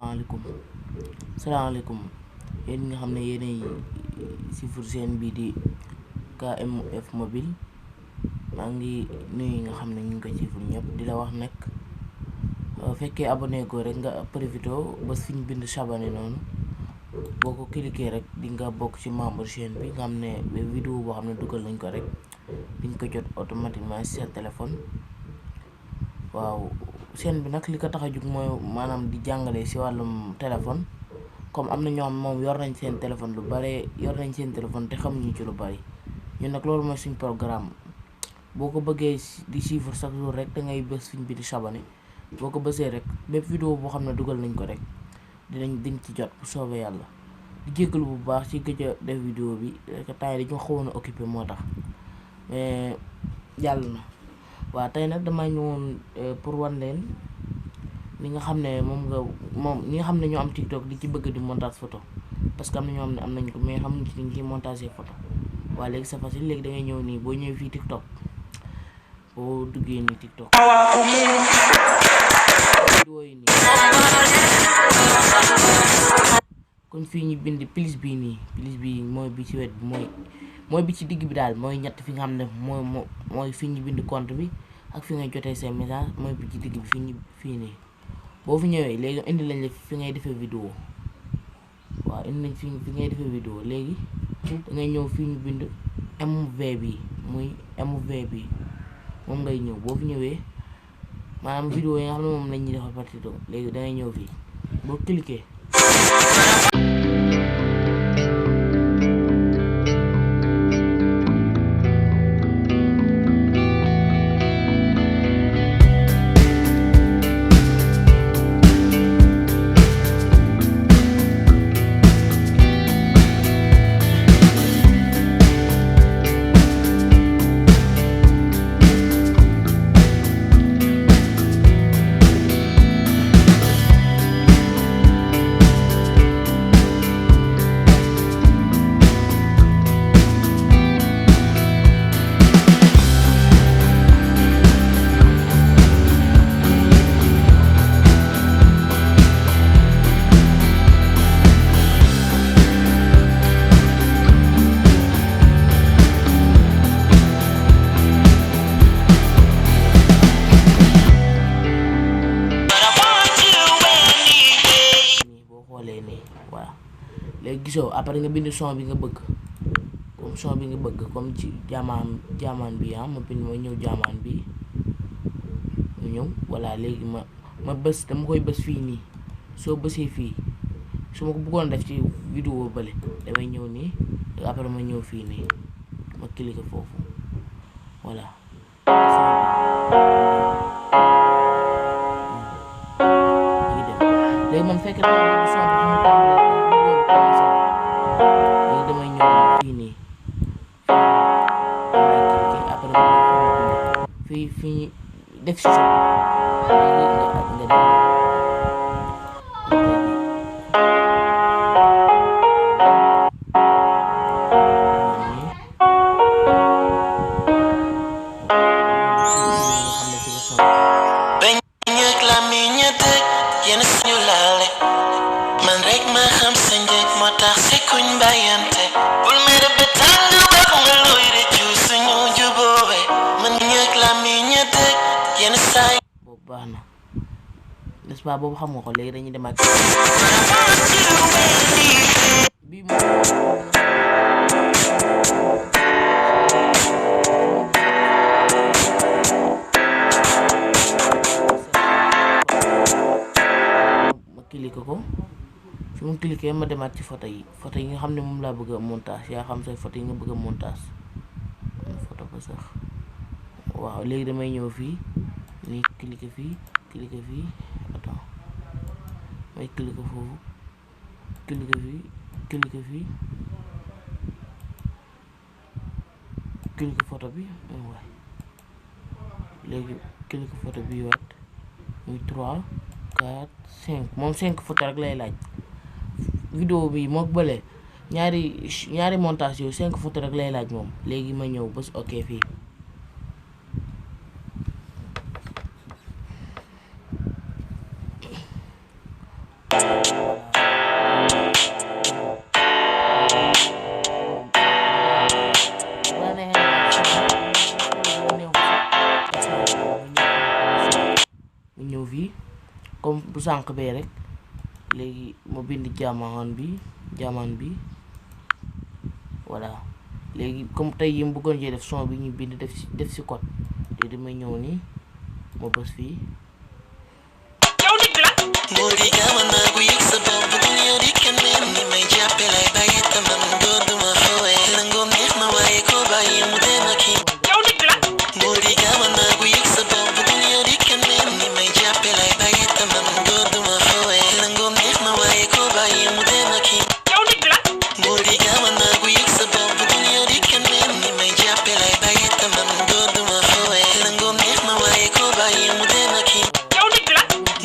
Assalamualaikum. Assalamualaikum. Yéen nga xam ne yéenay sifur seen bii di KMF mobile maa ngi nuyu nga xam ne ñu ngi ko sifur ñëpp di la wax nag fekkee abonné ko rek nga profité ba fi ñu bind s'abonné noonu boo ko cliquer rek di nga bokk ci membre chaîne bi nga xam ne vidéo boo xam ne dugal nañ ko rek di nga ko jot automatiquement ci sa téléphone. waaw chaîne bi nag li ko tax a jug mooy maanaam di jàngale ci wàllum téléphone. comme am na ñoo xam moom yor nañ seen téléphone te xamuñu ci lu bari ñun nag loolu mooy suñ programme boo ko bëggee di suivre chaque jour rek da ngay bës fiñ bi di s'abonné boo ko bësee rek bépp vidéo boo xam ne dugal nañ ko rek diñ ci jot bu soobee yàlla. di jéggalu bu baax ci gëj a def vidéo bi rek temps yi dañu xawoon a occupé moo tax mais jàll na. waaw tey nag dama ñëwoon pour wan leen li nga xam ne moom ñi nga xam ne ñoo am TikTok di ci bëgg di montage photo parce que am na ñoo xam ne am nañ ko mais xamuñ ci ni ci montage photo. waaye léegi c'est facile léegi da ngay ñëw nii boo ñëwee fii TikTok boo duggee nii TikTok vidéo yi nii kon fii ñu bind plus bii nii plus bii mooy bi ci wet bi mooy bi ci digg bi daal mooy ñett fi nga xam ne mooy fii ñu bind compte bi ak fi ngay jotee seen message mooy bi ci digg bi fii nii boo fi ñëwee léegi indi lañ la fi ngay defee vidéo. waaw indi nañ fi ngay defee vidéo léegi da ngay ñëw fii ñu bind MV bi muy MV bi moom ngay ñëw boo fi ñëwee maanaam vidéo yi nga xam ne moom lañ ñuy defal partie léegi da ngay ñëw fii boo cliquer léegi gisoo après nga bind son bi nga bëgg comme ci jaamaan bi ma bind ma ñëw jaamaan bi mu ñëw voilà léegi ma bës dama koy bës fii nii soo bësee fii su ma ko bëggoon def ci vidéo bële damay ñëw nii après ma ñëw fii nii ma cliquer foofu voilà léegi man fekk na son bi léegi damay ñëw fii nii après fii def si suuf nga dem man rek ma xam sa njëg moo tax sekuñ bàyyante bul mere ba tàng wax nga luy rëccu suñu jubóowe man ñëg la mi ña dëkk yenn saay boobu baax na n'est-ce pas boobu xam nga ko léegi dañuy demaat bii ma cliquer ko su ma cliquer ma demaat ci photo yi nga xam ne moom laa bëgg a montage yaa xam say photo yi nga bëgg a montage photo ba sax waaw léegi damay ñëw fii nii cliquer fii attends may cliquer foofu cliquer fii cliquer photo bi waay léegi cliquer photo bi waat muy 3 4 5 moom 5 photo rek lay laaj. vidéo bi moo bële ñaari montage yooyu 5 photo rek lay laaj moom léegi ma ñëw bës ok fii bu sànq bee rek léegi ma bind jamaan bi voilà léegi comme tey yi mu bëggoon jee def son bi ñu bind def ci code te damay ñëw nii ma bës fii Budi gaman na gu yik sa bopp dunya di keneen ni may jàppe lay bàyyi tamam dootuma foowe nangoo neex ma waaye ko bàyyi mu dem ak yi Budi gaman na gu yik sa bopp dunya di keneen ni may jàppe lay bàyyi tamam dootuma foowe nangoo neex ma waaye ko bàyyi mu dem ak yi Budi gaman na gu yik sa bopp dunya di keneen ni may jàppe lay bàyyi tamam dootuma foowe nangoo neex ma waaye ko bàyyi mu dem ak yi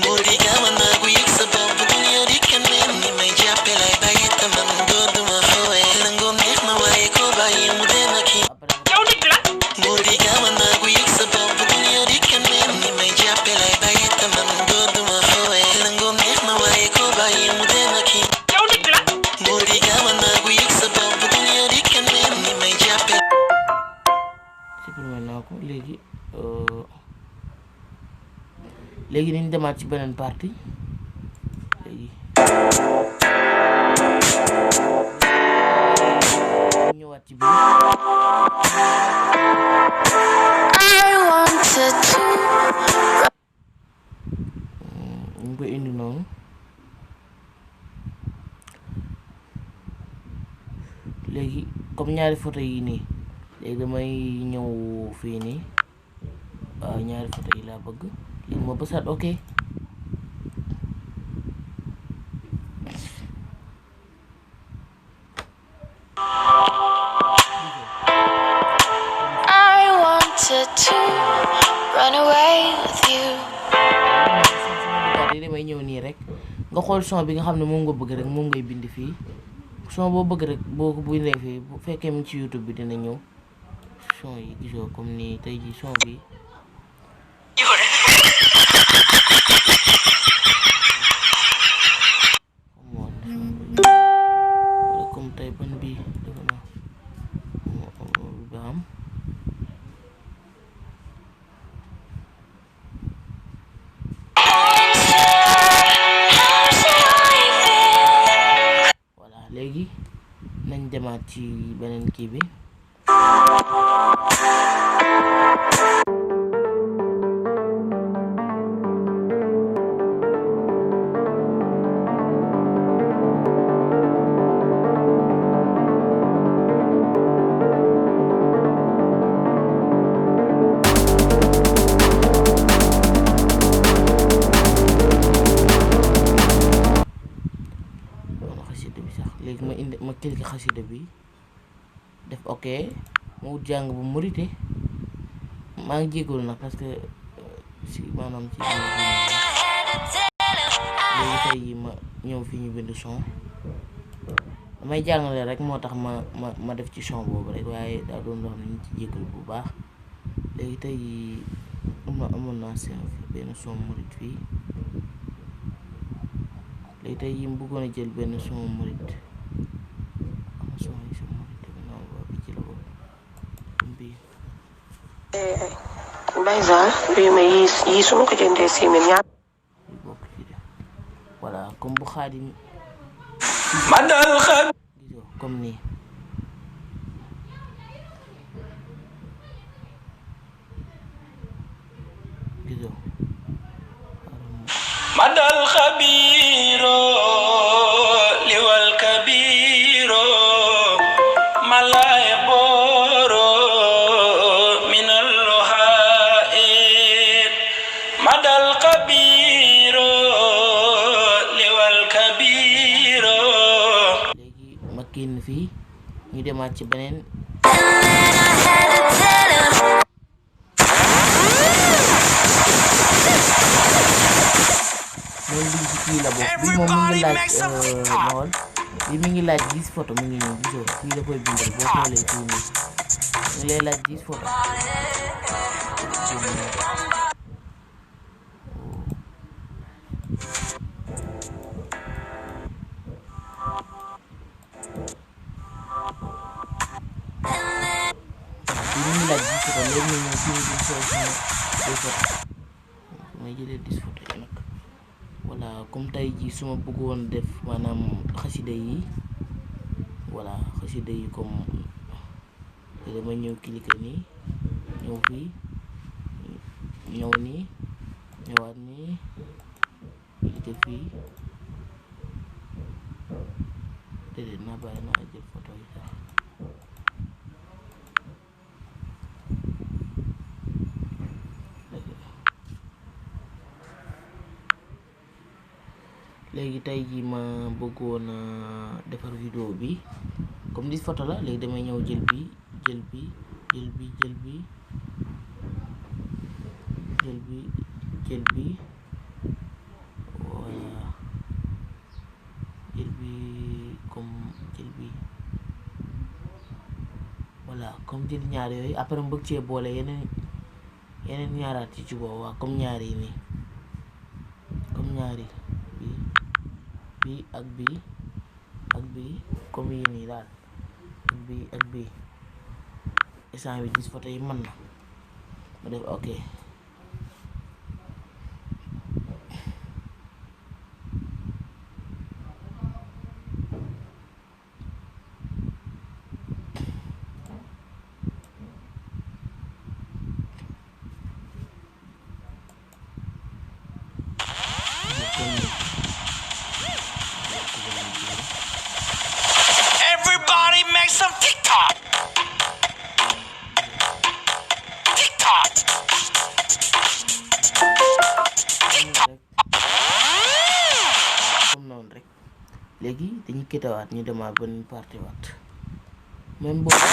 Budi gaman na gu yik sa bopp dunya di keneen ni may jàppe lay bàyyi tamam dootuma foowe nangoo neex ma waaye ko bàyyi mu dem ak yi Budi gaman na gu yik sa bopp dunya di keneen ni may jàppe lay bàyyi tamam dootuma foowe nangoo neex ma waaye ko bàyyi mu dem ak yi Budi gaman na gu yik sa bopp dunya di keneen ni may jàppe supprimer naa ko léegi nañ demaat ci beneen partie léegi ñëwaat ci biir ñu koy indi noonu léegi comme ñaari photo yi nii léegi damay ñëw fii nii waaw ñaari photo yi laa bëgg léegi ma bësaat ok damay ñëw nii rek nga xool son bi nga xam ne moom nga bëgg rek moom ngay bind fii son boo bëgg rek boo ko bindee fii bu fekkee mu ci YouTube bi dina ñëw son yi gisoo comme nii tey ji son bi comme tey ban bi dafa na ba am voilà léegi nañ demaat ci beneen kii bi léegi ma cliqué xasida bi def ok ma wut jàng bu murite maa ngi jégalu nag parce que si maanaam ci léegi tey yi ma ñëw fi ñu bind son damay jàngale rek moo tax ma def ci son boobu rek waaye daa doon loo xam ne ñu ci jégalu bu baax léegi tey yi amoon naa seen benn son murit fii léegi tey yi mu bëggoon a jël benn son murit Bayzal bii ma yii su ma ko jëndee 6 000 ñaar bokk ci de voilà comme bu Xaadim madal xab gisoo comme nii gisoo madal xabiro liwal kabiro malay boro minal lohaid madal xabiro liwal kabiro léegi ma génn fii ñu demaat ci beneen moom bi ci kii la bokk bi moom mi ngi laaj mool bi mi ngi laaj 10 photo mi ngi ñëw gisoo fii da koy bindal boo xoolee fii nii mi ngi lay laaj 10 photo bi mi ngi laaj 10 photo léegi ñu ñëw fii di xool sama 2 photo may jëlee 10 photo yi nag voilà comme tey ji su ma bëggoon def maanaam xasida yi voilà xasida yi comme dama ñëw cliquer nii ñëw fii ñëw nii ñëwaat nii cliquer fii déedéet naa bàyyi naa jël photo yi sax léegi tey jii ma bëggoon defar vidéo bi comme 10 photo la léegi damay ñëw jël bi jël bi jël bi jël bi jël bi jël bi voilà jël bi comme jël bi voilà comme jël ñaar yooyu après mu bëgg cee boole yeneen ñaaraat yi ci boobu waa comme ñaar yi nii comme ñaari bi ak bi ak bi comme yi nii daal ak bi ak bi instant bi 10 photo yi mën na ma def ok Everybody make some TikTok. TikTok. TikTok. comme noonu rek léegi dañuy kitawaat ñu demaat benn partie waat même boobu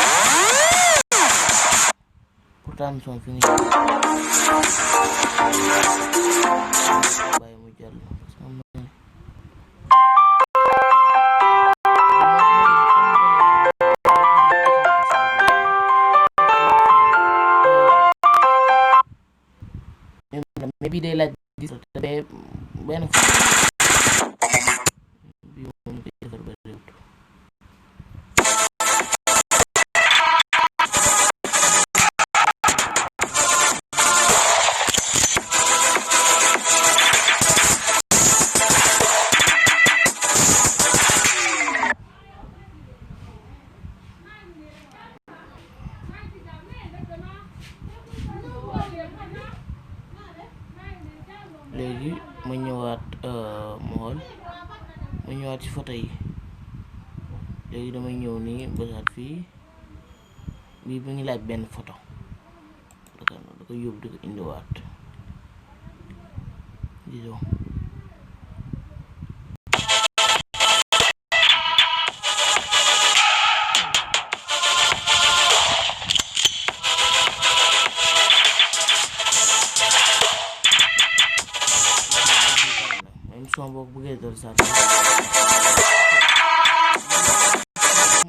pourtant son fi ngi bàyyi mu jàll parce que maybe day laaj gis te benn bi moom koy defar ba réewtu léegi ma ñëwaat ma ñëwaat ci photo yi léegi damay ñëw nii bësaat fii bii bi ngi laaj benn photo da ko yóbbu di ko indiwaat disons son boo ko bëggee dal sax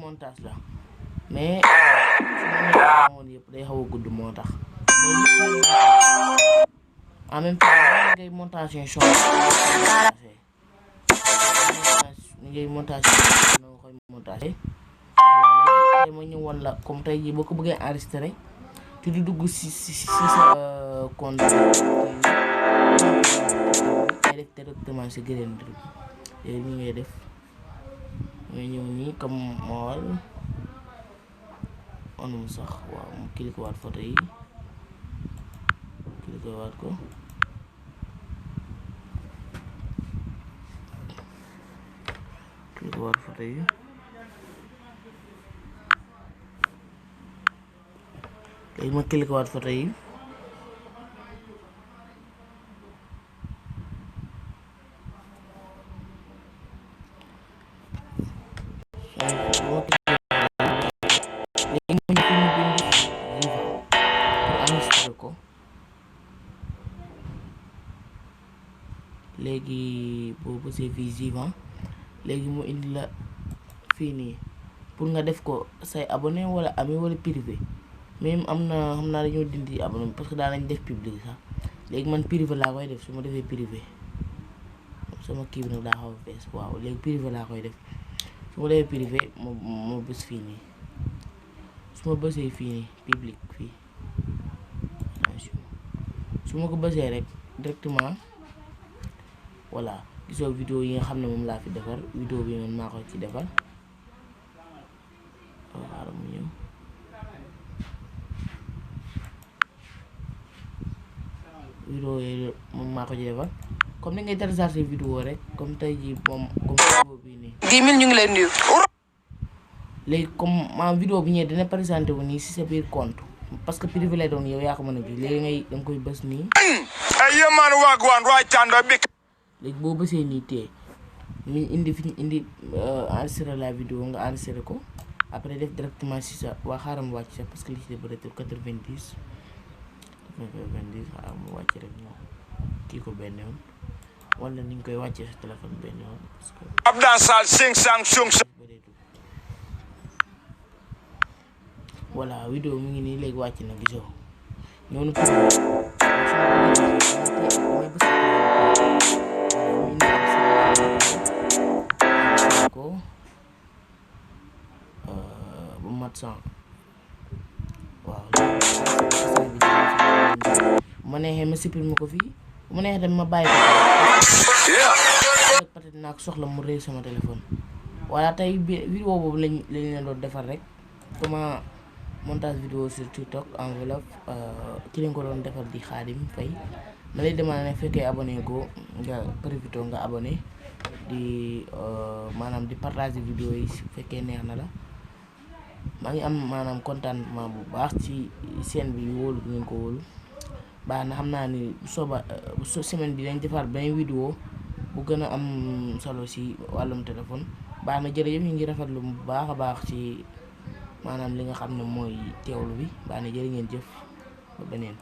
montage la mais su ma nekkoon yëpp day xaw a gudd moo tax en même temps ngay montage son ngay montage no koy montage tey ma ñëw woon la comme tey jii boo ko bëggee enregistré tu di dugg si sa compte def directement si Grindr bi yooyu ñu ngay def ngay ñëw nii comme mool onum sax waaw mu cliquer waat photo yi cliquer waat ko cliquer waat photo yi léegi ma cliquer waat photo yi léegi boo bësee fii Ziva léegi mu indi la fii nii pour nga def ko say abonné wala ami wala privé même am na xam naa dañoo dindi abonné parce que daanañ def public sax léegi man privé laa koy def su ma defee privé sama kii bi nag daa xaw a fees waaw léegi privé laa koy def su ma defee privé moo bës fii nii su ma bësee fii nii public fii attention su ma ko bësee rek directement voilà gisoo vidéo yi nga xam ne moom laa fi defar vidéo bi man maa ko ci defar xaaral mu ñëw vidéo yooyu moom maa ko ci defar comme ni ngay télécharger vidéo rek comme tey jii moom comme vidéo bii nii 10 000 ñu ngi leen nuyu. léegi comme maanaam vidéo bi ñëwee dina présenté wu nii si sa biir compte parce que privé lay doon yow yaa ko mën a gis léegi danga koy bës nii léegi boo bësee nii tee ñu indi fi ñu indi enregistré la vidéo nga enregistré ko après def directement si sa waa xaaral mu wàcc sax parce que li ci def bëreetul 90 xaaral mu wàcc rek ñu kii ko benn yoon wala ni ñu koy wàccee sa téléphone benn yoon parce que bëreetul voilà vidéo mi ngi nii léegi wàcc na gisoo noonu ko bu mat 100 waaw bu ma neexee ma supprimer ko fii bu ma neexee tamit ma bàyyi ko peut-être naa ko soxla mu réer sama téléphone voilà tey vidéo boobu lañ leen doon defar rek comment montage vidéo sur TikTok enveloppe ci lañ ko doon defar di Khadim Faye ma lay demandé ne fekkee abonné ko nga profité nga abonné di maanaam di partager vidéo yi su fekkee neex na la maa ngi am maanaam contentement bu baax ci chaîne bi wóolu bi ngeen ko wóolu baax na xam naa ni semaine bi dañ defar benn vidéo bu gën a am solo si wàllum téléphone baax na jërëjëf ñu ngi rafetlu bu baax a baax ci maanaam li nga xam ne mooy teewlu bi baax na jërë ngeen jëf ba beneen